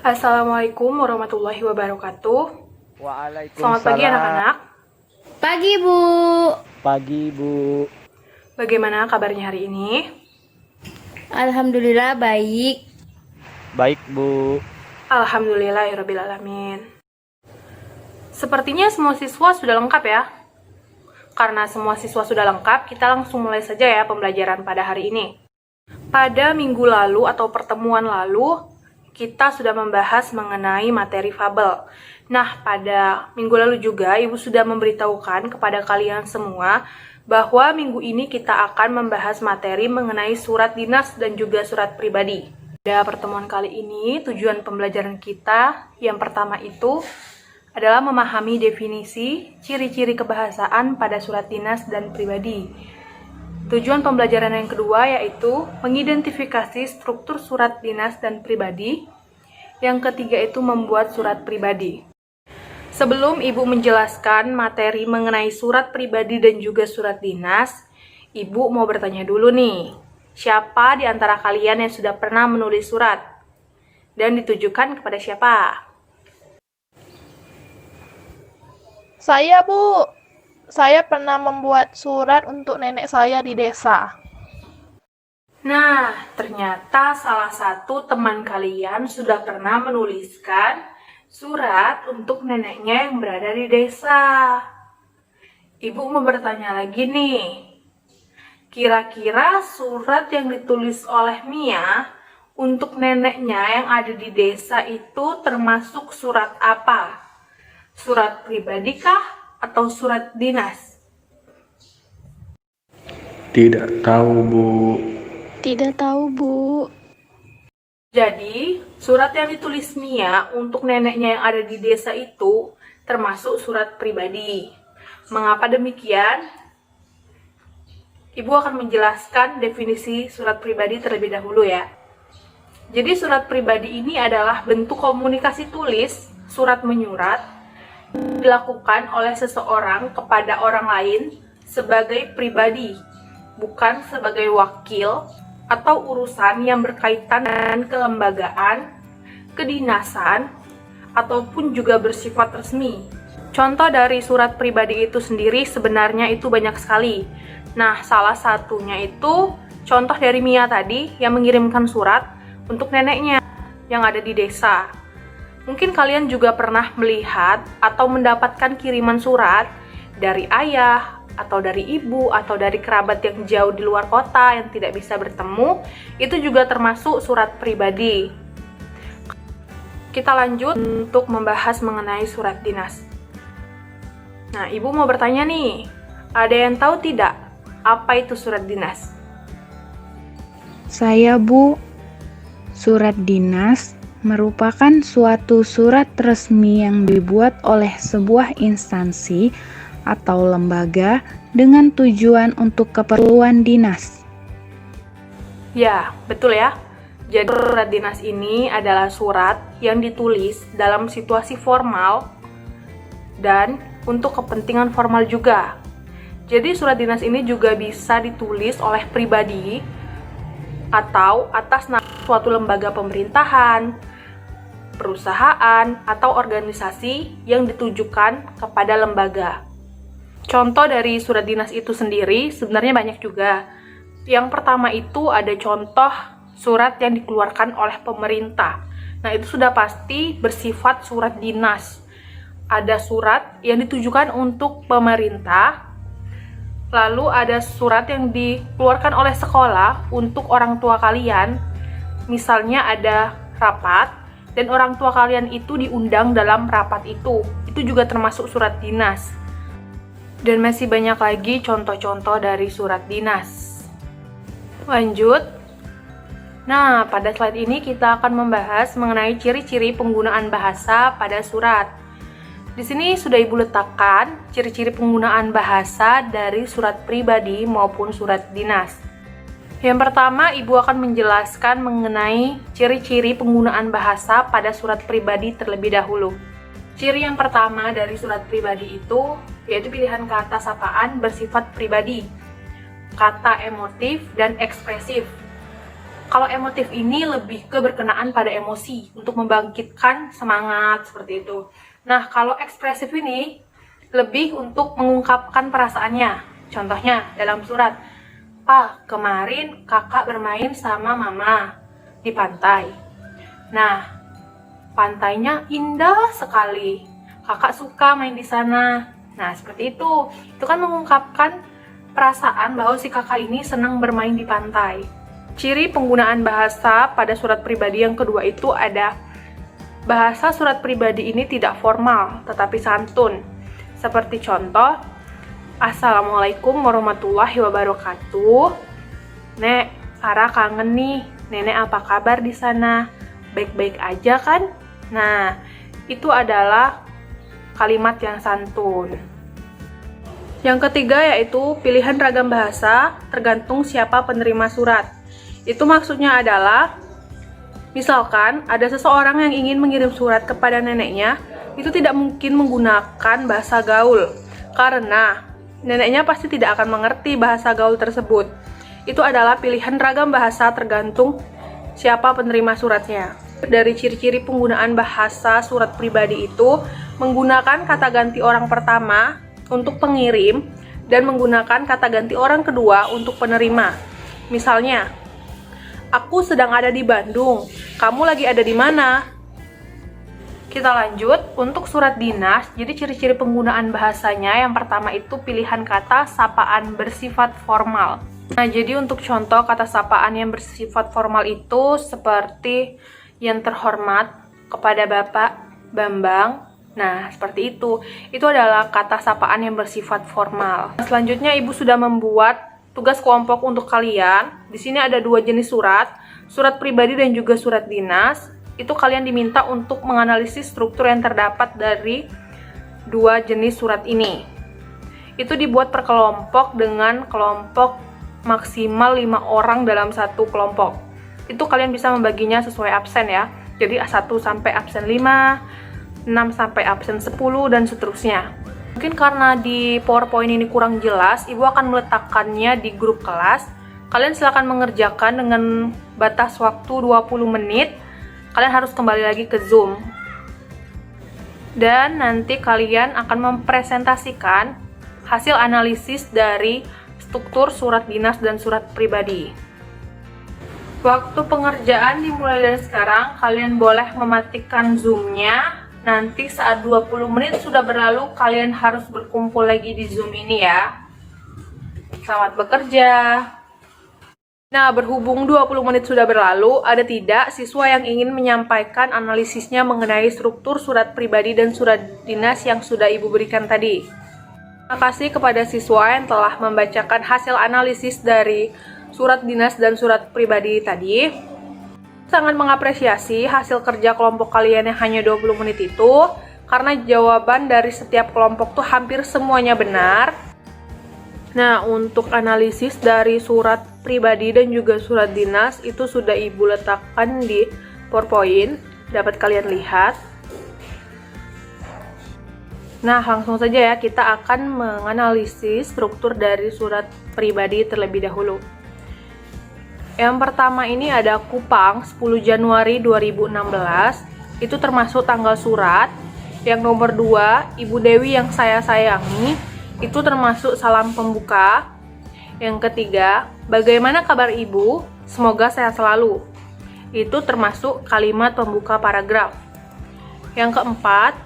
Assalamualaikum warahmatullahi wabarakatuh. Selamat pagi Waalaikumsalam. anak-anak. Pagi, Bu. Pagi, Bu. Bagaimana kabarnya hari ini? Alhamdulillah baik. Baik, Bu. Alhamdulillahirrabbilalamin. Sepertinya semua siswa sudah lengkap ya. Karena semua siswa sudah lengkap, kita langsung mulai saja ya pembelajaran pada hari ini. Pada minggu lalu atau pertemuan lalu, kita sudah membahas mengenai materi fabel. Nah, pada minggu lalu juga Ibu sudah memberitahukan kepada kalian semua bahwa minggu ini kita akan membahas materi mengenai surat dinas dan juga surat pribadi. Pada pertemuan kali ini, tujuan pembelajaran kita yang pertama itu adalah memahami definisi, ciri-ciri kebahasaan pada surat dinas dan pribadi. Tujuan pembelajaran yang kedua yaitu mengidentifikasi struktur surat dinas dan pribadi. Yang ketiga itu membuat surat pribadi. Sebelum Ibu menjelaskan materi mengenai surat pribadi dan juga surat dinas, Ibu mau bertanya dulu nih, siapa di antara kalian yang sudah pernah menulis surat? Dan ditujukan kepada siapa? Saya, Bu. Saya pernah membuat surat untuk nenek saya di desa. Nah, ternyata salah satu teman kalian sudah pernah menuliskan surat untuk neneknya yang berada di desa. Ibu mau bertanya lagi nih, kira-kira surat yang ditulis oleh Mia untuk neneknya yang ada di desa itu termasuk surat apa? Surat pribadi kah atau surat dinas? Tidak tahu, Bu. Tidak tahu, Bu. Jadi, surat yang ditulis Mia untuk neneknya yang ada di desa itu termasuk surat pribadi. Mengapa demikian? Ibu akan menjelaskan definisi surat pribadi terlebih dahulu ya. Jadi, surat pribadi ini adalah bentuk komunikasi tulis, surat menyurat, dilakukan oleh seseorang kepada orang lain sebagai pribadi, bukan sebagai wakil atau urusan yang berkaitan dengan kelembagaan, kedinasan, ataupun juga bersifat resmi. Contoh dari surat pribadi itu sendiri sebenarnya itu banyak sekali. Nah, salah satunya itu contoh dari Mia tadi yang mengirimkan surat untuk neneknya yang ada di desa. Mungkin kalian juga pernah melihat atau mendapatkan kiriman surat dari ayah, atau dari ibu, atau dari kerabat yang jauh di luar kota yang tidak bisa bertemu, itu juga termasuk surat pribadi. Kita lanjut untuk membahas mengenai surat dinas. Nah, Ibu mau bertanya nih, ada yang tahu tidak apa itu surat dinas? Saya, Bu. Surat dinas merupakan suatu surat resmi yang dibuat oleh sebuah instansi atau lembaga dengan tujuan untuk keperluan dinas. Ya, betul ya. Jadi surat dinas ini adalah surat yang ditulis dalam situasi formal dan untuk kepentingan formal juga. Jadi surat dinas ini juga bisa ditulis oleh pribadi atau atas nama suatu lembaga pemerintahan, perusahaan, atau organisasi yang ditujukan kepada lembaga. Contoh dari surat dinas itu sendiri sebenarnya banyak juga. Yang pertama itu ada contoh surat yang dikeluarkan oleh pemerintah. Nah, itu sudah pasti bersifat surat dinas. Ada surat yang ditujukan untuk pemerintah, lalu ada surat yang dikeluarkan oleh sekolah untuk orang tua kalian. Misalnya ada rapat, dan orang tua kalian itu diundang dalam rapat itu. Itu juga termasuk surat dinas. Dan masih banyak lagi contoh-contoh dari surat dinas. Lanjut. Nah, pada slide ini kita akan membahas mengenai ciri-ciri penggunaan bahasa pada surat. Di sini sudah Ibu letakkan ciri-ciri penggunaan bahasa dari surat pribadi maupun surat dinas. Yang pertama, Ibu akan menjelaskan mengenai ciri-ciri penggunaan bahasa pada surat pribadi terlebih dahulu. Ciri yang pertama dari surat pribadi itu yaitu pilihan kata sapaan bersifat pribadi, kata emotif dan ekspresif. Kalau emotif ini lebih ke berkenaan pada emosi untuk membangkitkan semangat seperti itu. Nah, kalau ekspresif ini lebih untuk mengungkapkan perasaannya. Contohnya dalam surat, "Pa, kemarin kakak bermain sama mama di pantai. Nah, pantainya indah sekali. Kakak suka main di sana." Nah, seperti itu. Itu kan mengungkapkan perasaan bahwa si kakak ini senang bermain di pantai. Ciri penggunaan bahasa pada surat pribadi yang kedua itu ada bahasa surat pribadi ini tidak formal, tetapi santun. Seperti contoh, "Assalamualaikum warahmatullahi wabarakatuh. Nek, Sarah kangen nih. Nenek apa kabar di sana? Baik-baik aja kan?" Nah, itu adalah kalimat yang santun. Yang ketiga yaitu pilihan ragam bahasa tergantung siapa penerima surat. Itu maksudnya adalah, misalkan ada seseorang yang ingin mengirim surat kepada neneknya, itu tidak mungkin menggunakan bahasa gaul, karena neneknya pasti tidak akan mengerti bahasa gaul tersebut. Itu adalah pilihan ragam bahasa tergantung siapa penerima suratnya. Dari ciri-ciri penggunaan bahasa surat pribadi itu, menggunakan kata ganti orang pertama untuk pengirim, dan menggunakan kata ganti orang kedua untuk penerima. Misalnya, "Aku sedang ada di Bandung, kamu lagi ada di mana?" Kita lanjut, untuk surat dinas, jadi ciri-ciri penggunaan bahasanya, yang pertama itu pilihan kata sapaan bersifat formal. Nah, jadi untuk contoh kata sapaan yang bersifat formal itu seperti "yang terhormat kepada Bapak Bambang." Nah, seperti itu. Itu adalah kata sapaan yang bersifat formal. Selanjutnya, Ibu sudah membuat tugas kelompok untuk kalian. Di sini ada 2 jenis surat pribadi dan juga surat dinas. Itu kalian diminta untuk menganalisis struktur yang terdapat dari 2 jenis surat ini. Itu dibuat per kelompok dengan kelompok maksimal 5 orang dalam satu kelompok. Itu kalian bisa membaginya sesuai absen ya. Jadi 1 sampai absen 5, 6 sampai absen 10, dan seterusnya. Mungkin karena di PowerPoint ini kurang jelas, Ibu akan meletakkannya di grup kelas. Kalian silakan mengerjakan dengan batas waktu 20 menit. Kalian harus kembali lagi ke Zoom. Dan nanti kalian akan mempresentasikan hasil analisis dari struktur surat dinas dan surat pribadi. Waktu pengerjaan dimulai dari sekarang. Kalian boleh mematikan Zoom-nya. Nanti saat 20 menit sudah berlalu, kalian harus berkumpul lagi di Zoom ini ya. Selamat bekerja. Nah, berhubung 20 menit sudah berlalu, ada tidak siswa yang ingin menyampaikan analisisnya mengenai struktur surat pribadi dan surat dinas yang sudah Ibu berikan tadi? Terima kasih kepada siswa yang telah membacakan hasil analisis dari surat dinas dan surat pribadi tadi. Sangat mengapresiasi hasil kerja kelompok kalian yang hanya 20 menit itu, karena jawaban dari setiap kelompok tuh hampir semuanya benar. Nah, untuk analisis dari surat pribadi dan juga surat dinas itu sudah Ibu letakkan di PowerPoint, dapat kalian lihat. Nah, langsung saja ya, kita akan menganalisis struktur dari surat pribadi terlebih dahulu. Yang pertama ini ada Kupang 10 Januari 2016. Itu termasuk tanggal surat. Yang nomor 2, Ibu Dewi yang saya sayangi. Itu termasuk salam pembuka. Yang ketiga, bagaimana kabar Ibu? Semoga sehat selalu. Itu termasuk kalimat pembuka paragraf. Yang keempat,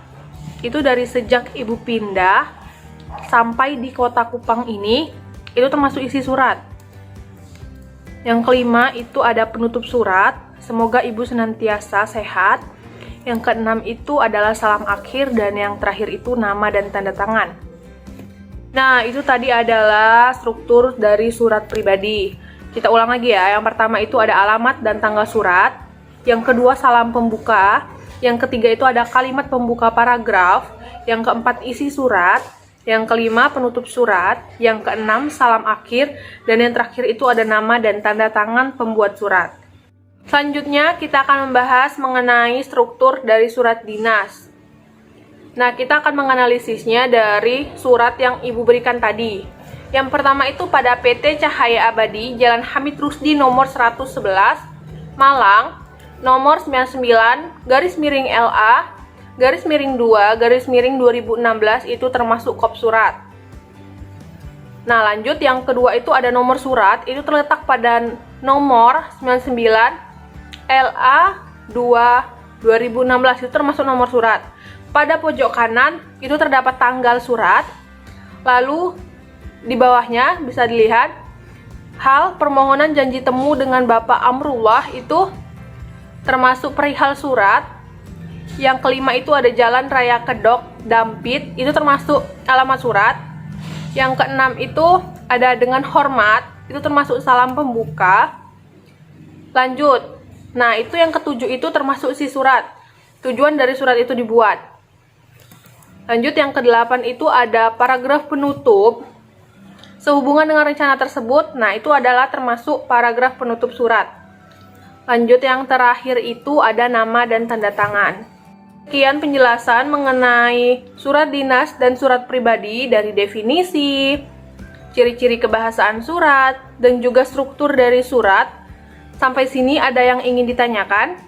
itu dari sejak Ibu pindah sampai di kota Kupang ini, itu termasuk isi surat. Yang kelima itu ada penutup surat, semoga Ibu senantiasa sehat. Yang keenam itu adalah salam akhir, dan yang terakhir itu nama dan tanda tangan. Nah, itu tadi adalah struktur dari surat pribadi. Kita ulang lagi ya. Yang pertama itu ada alamat dan tanggal surat. Yang kedua salam pembuka. Yang ketiga itu ada kalimat pembuka paragraf. Yang keempat isi surat. Yang kelima penutup surat, yang keenam salam akhir, dan yang terakhir itu ada nama dan tanda tangan pembuat surat. Selanjutnya kita akan membahas mengenai struktur dari surat dinas. Nah, kita akan menganalisisnya dari surat yang Ibu berikan tadi. Yang pertama itu pada PT Cahaya Abadi, Jalan Hamid Rusdi nomor 111, Malang nomor 99/LA/2/2016 itu termasuk kop surat. Nah, lanjut yang kedua itu ada nomor surat, itu terletak pada nomor 99/LA/2/2016 itu termasuk nomor surat. Pada pojok kanan itu terdapat tanggal surat. Lalu di bawahnya bisa dilihat hal permohonan janji temu dengan Bapak Amrullah itu termasuk perihal surat. Yang kelima itu ada Jalan Raya Kedok, Dampit, itu termasuk alamat surat. Yang keenam itu ada dengan hormat, itu termasuk salam pembuka. Lanjut. Nah, itu yang ketujuh itu termasuk isi surat. Tujuan dari surat itu dibuat. Lanjut yang kedelapan itu ada paragraf penutup. Sehubungan dengan rencana tersebut, nah itu adalah termasuk paragraf penutup surat. Lanjut yang terakhir itu ada nama dan tanda tangan. Sekian penjelasan mengenai surat dinas dan surat pribadi dari definisi, ciri-ciri kebahasaan surat, dan juga struktur dari surat. Sampai sini ada yang ingin ditanyakan?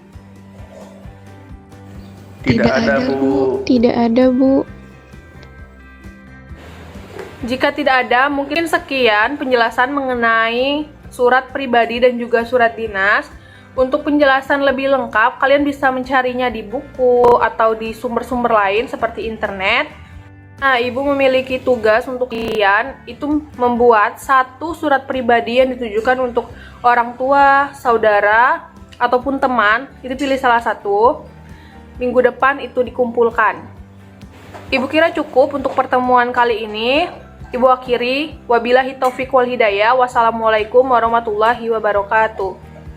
Tidak ada, Bu. Tidak ada, Bu. Jika tidak ada, mungkin sekian penjelasan mengenai surat pribadi dan juga surat dinas. Untuk penjelasan lebih lengkap, kalian bisa mencarinya di buku atau di sumber-sumber lain seperti internet. Nah, Ibu memiliki tugas untuk kalian itu membuat satu surat pribadi yang ditujukan untuk orang tua, saudara, ataupun teman. Itu pilih salah satu. Minggu depan itu dikumpulkan. Ibu kira cukup untuk pertemuan kali ini. Ibu akhiri, wabillahi taufiq wal hidayah. Wassalamualaikum warahmatullahi wabarakatuh.